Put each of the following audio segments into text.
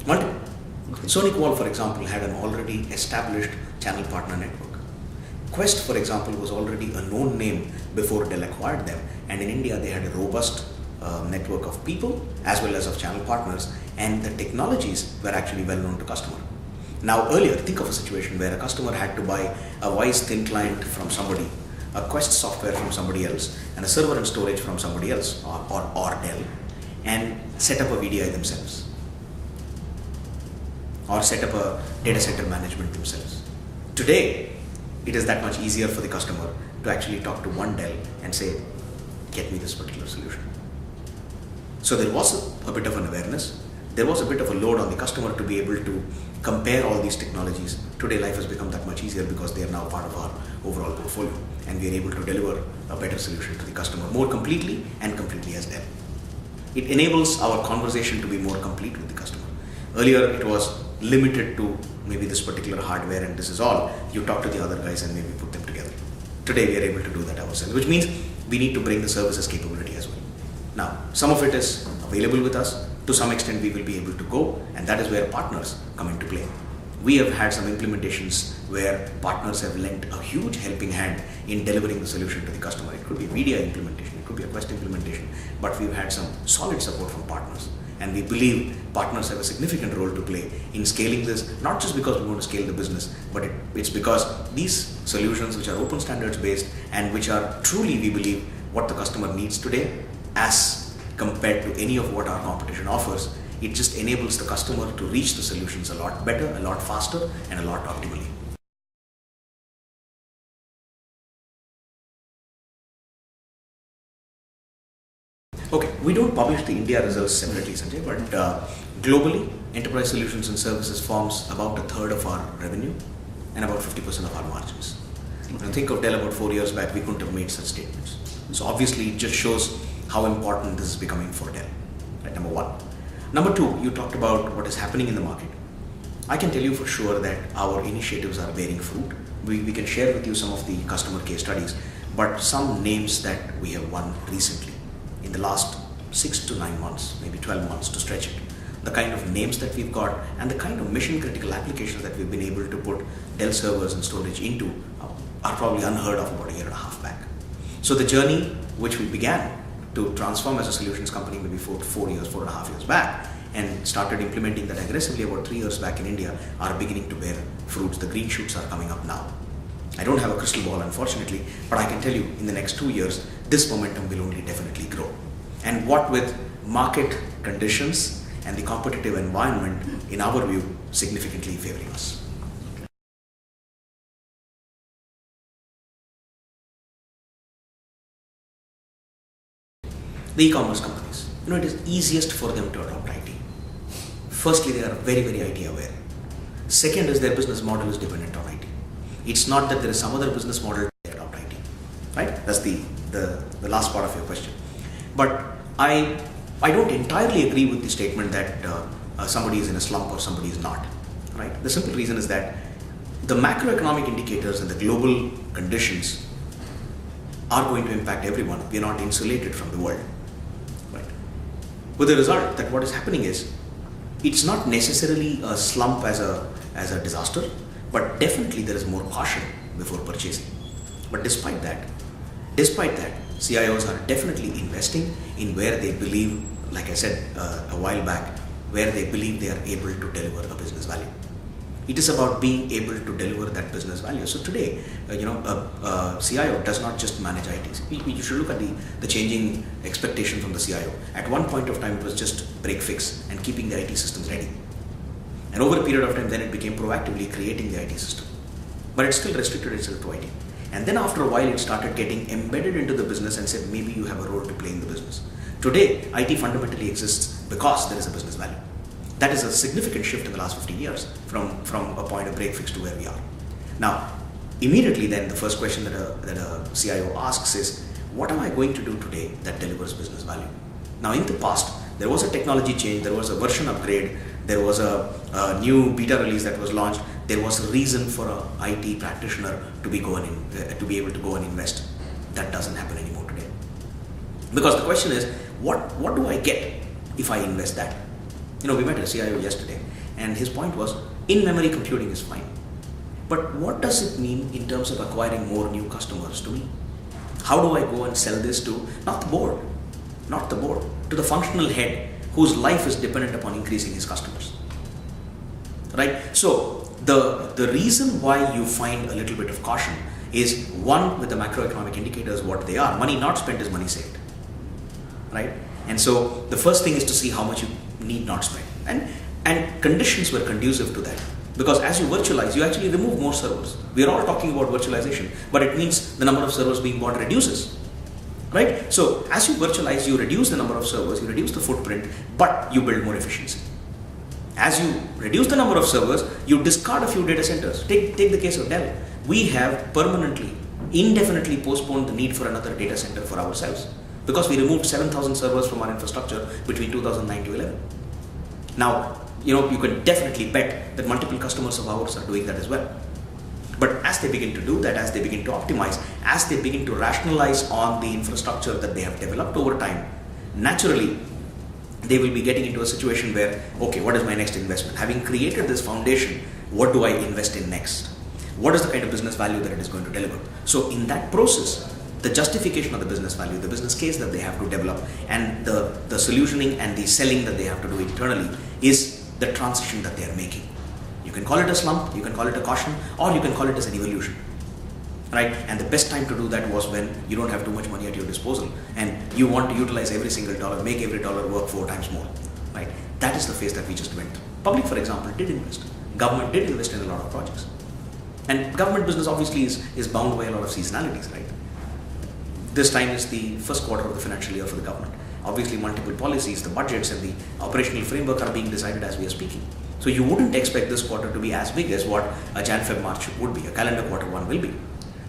Multiple. Sony Qual, for example, had an already established channel partner network. Quest, for example, was already a known name before Dell acquired them, and in India they had a robust network of people as well as of channel partners, and the technologies were actually well known to customer. Now earlier, think of a situation where a customer had to buy a Wise Thin Client from somebody, a Quest software from somebody else, and a server and storage from somebody else or Dell, and set up a VDI themselves, or set up a data center management themselves. Today, it is that much easier for the customer to actually talk to one Dell and say, get me this particular solution. So there was a bit of an awareness. There was a bit of a load on the customer to be able to compare all these technologies. Today, life has become that much easier because they are now part of our overall portfolio, and we are able to deliver a better solution to the customer more completely and completely as Dell. It enables our conversation to be more complete with the customer. Earlier, it was limited to maybe this particular hardware and this is all. You talk to the other guys and maybe put them together. Today, we are able to do that ourselves, which means we need to bring the services capability as well. Now, some of it is available with us. To some extent, we will be able to go, and that is where partners come into play. We have had some implementations where partners have lent a huge helping hand in delivering the solution to the customer. It could be a VDI implementation, it could be a Quest implementation, but we've had some solid support from partners. And we believe partners have a significant role to play in scaling this, not just because we want to scale the business, but it's because these solutions which are open standards based and which are truly, we believe, what the customer needs today as compared to any of what our competition offers, it just enables the customer to reach the solutions a lot better, a lot faster, and a lot optimally. Okay, we don't publish the India results separately, Sanjay, but globally, enterprise solutions and services forms about a third of our revenue and about 50% of our margins. Now think of Dell about 4 years back, we couldn't have made such statements. So obviously, it just shows how important this is becoming for Dell, right? Number one. Number two, you talked about what is happening in the market. I can tell you for sure that our initiatives are bearing fruit. We can share with you some of the customer case studies, but some names that we have won recently in the last 6 to 9 months, maybe 12 months to stretch it. The kind of names that we've got and the kind of mission critical applications that we've been able to put Dell servers and storage into are probably unheard of about a year and a half back. So the journey which we began to transform as a solutions company maybe 4.5 years back and started implementing that aggressively about 3 years back in India are beginning to bear fruits. The green shoots are coming up now. I don't have a crystal ball, unfortunately, but I can tell you in the next 2 years, this momentum will only definitely grow. And what with market conditions and the competitive environment, in our view, significantly favoring us. The e-commerce companies, it is easiest for them to adopt IT. Firstly, they are very, very IT aware. Second is their business model is dependent on IT. It's not that there is some other business model they adopt IT, right? That's the last part of your question. But I don't entirely agree with the statement that somebody is in a slump or somebody is not, right? The simple reason is that the macroeconomic indicators and the global conditions are going to impact everyone. We are not insulated from the world, right? With the result that what is happening is, it's not necessarily a slump as a disaster, but definitely there is more caution before purchasing. But despite that, CIOs are definitely investing in where they believe, like I said a while back, where they believe they are able to deliver a business value. It is about being able to deliver that business value. So today, a CIO does not just manage IT. You should look at the changing expectation from the CIO. At one point of time, it was just break fix and keeping the IT systems ready. And over a period of time, then it became proactively creating the IT system. But it still restricted itself to IT. And then after a while, it started getting embedded into the business and said, maybe you have a role to play in the business. Today, IT fundamentally exists because there is a business value. That is a significant shift in the last 15 years from a point of break fix to where we are. Now, immediately then the first question that a CIO asks is, what am I going to do today that delivers business value? Now, in the past, there was a technology change, there was a version upgrade, there was a new beta release that was launched, there was a reason for an IT practitioner to be able to go and invest. That doesn't happen anymore today. Because the question is, what do I get if I invest that? We met a CIO yesterday And his point was, in-memory computing is fine. But what does it mean in terms of acquiring more new customers to me? How do I go and sell this to, not the board, to the functional head whose life is dependent upon increasing his customers? Right? So the reason why you find a little bit of caution is, one, with the macroeconomic indicators, what they are. Money not spent is money saved. Right? And so the first thing is to see how much you need not spend. And conditions were conducive to that. Because as you virtualize, you actually remove more servers. We are all talking about virtualization, but it means the number of servers being bought reduces. Right? So as you virtualize, you reduce the number of servers, you reduce the footprint, but you build more efficiency. As you reduce the number of servers, you discard a few data centers. Take the case of Dell. We have permanently, indefinitely postponed the need for another data center for ourselves because we removed 7,000 servers from our infrastructure between 2009 to 11. Now, you can definitely bet that multiple customers of ours are doing that as well. But as they begin to do that, as they begin to optimize, as they begin to rationalize on the infrastructure that they have developed over time, naturally, they will be getting into a situation where, okay, what is my next investment? Having created this foundation, what do I invest in next? What is the kind of business value that it is going to deliver? So in that process, the justification of the business value, the business case that they have to develop, and the solutioning and the selling that they have to do internally is the transition that they are making. You can call it a slump, you can call it a caution, or you can call it as an evolution. Right? And the best time to do that was when you don't have too much money at your disposal and you want to utilize every single dollar, make every dollar work 4 times more. Right? That is the phase that we just went through. Public, for example, did invest. Government did invest in a lot of projects. And government business obviously is bound by a lot of seasonalities, right? This time is the first quarter of the financial year for the government. Obviously, multiple policies, the budgets and the operational framework are being decided as we are speaking. So you wouldn't expect this quarter to be as big as what a Jan, Feb, March would be, a calendar quarter one will be.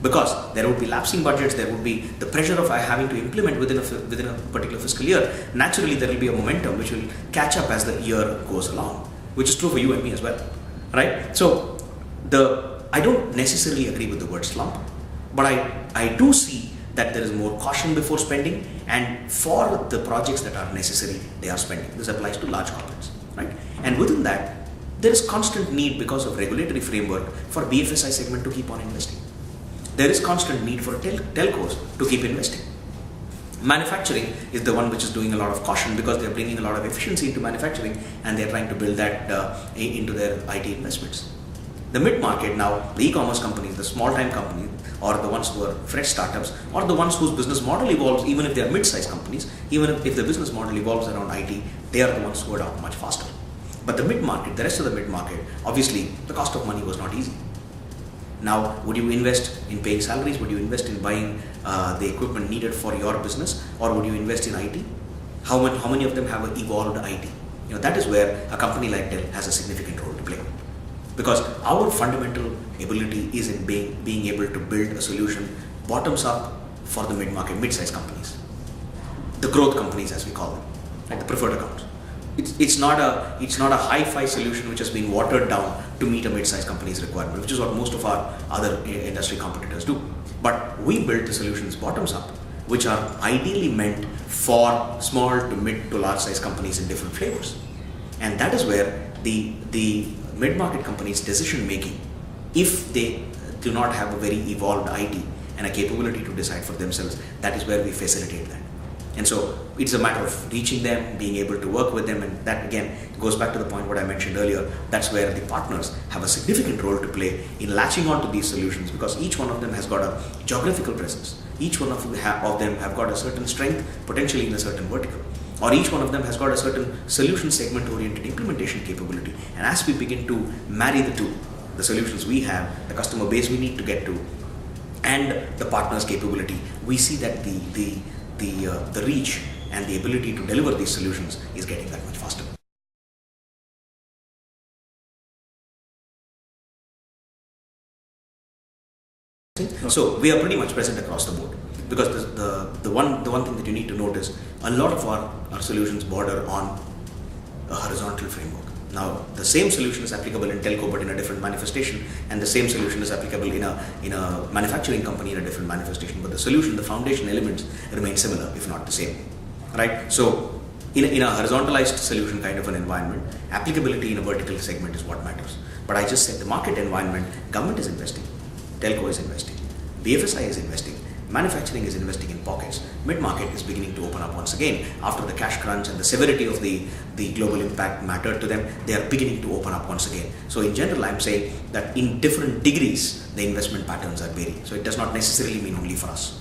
Because there would be lapsing budgets, there would be the pressure of having to implement within a particular fiscal year. Naturally, there will be a momentum which will catch up as the year goes along, which is true for you and me as well, right? So I don't necessarily agree with the word slump, but I do see that there is more caution before spending, and for the projects that are necessary, they are spending. This applies to large corporates, right? And within that, there is constant need because of regulatory framework for BFSI segment to keep on investing. There is constant need for telcos to keep investing. Manufacturing is the one which is doing a lot of caution because they're bringing a lot of efficiency into manufacturing and they're trying to build that into their IT investments. The mid-market now, the e-commerce companies, the small-time companies, or the ones who are fresh startups, or the ones whose business model evolves, even if they are mid-sized companies, even if the business model evolves around IT, they are the ones who adopt much faster. But the mid-market, the rest of the mid-market, obviously, the cost of money was not easy. Now, would you invest in paying salaries? Would you invest in buying the equipment needed for your business? Or would you invest in IT? How many of them have an evolved IT? That is where a company like Dell has a significant role to play. Because our fundamental ability is in being able to build a solution bottoms up for the mid-market, mid-sized companies. The growth companies, as we call them, like the preferred accounts. It's not a hi-fi solution which has been watered down to meet a mid-sized company's requirement, which is what most of our other industry competitors do. But we built the solutions bottoms up, which are ideally meant for small to mid to large-sized companies in different flavors. And that is where the mid-market companies' decision-making, if they do not have a very evolved IT and a capability to decide for themselves, that is where we facilitate that. And so it's a matter of reaching them, being able to work with them, and that again goes back to the point what I mentioned earlier. That's where the partners have a significant role to play in latching on to these solutions, because each one of them has got a geographical presence. Each one of them have got a certain strength, potentially in a certain vertical. Or each one of them has got a certain solution segment-oriented implementation capability. And as we begin to marry the two, the solutions we have, the customer base we need to get to, and the partner's capability, we see that the reach and the ability to deliver these solutions is getting that much faster. So we are pretty much present across the board, because the one thing that you need to note is a lot of our solutions border on a horizontal framework. Now, the same solution is applicable in telco, but in a different manifestation, and the same solution is applicable in a manufacturing company in a different manifestation. But the solution, the foundation elements remain similar, if not the same, right? So In a horizontalized solution kind of an environment, applicability in a vertical segment is what matters. But I just said the market environment, government is investing, telco is investing, BFSI is investing, manufacturing is investing in pockets, mid-market is beginning to open up once again. After the cash crunch and the severity of the global impact mattered to them, they are beginning to open up once again. So in general, I'm saying that in different degrees, the investment patterns are varying. So it does not necessarily mean only for us.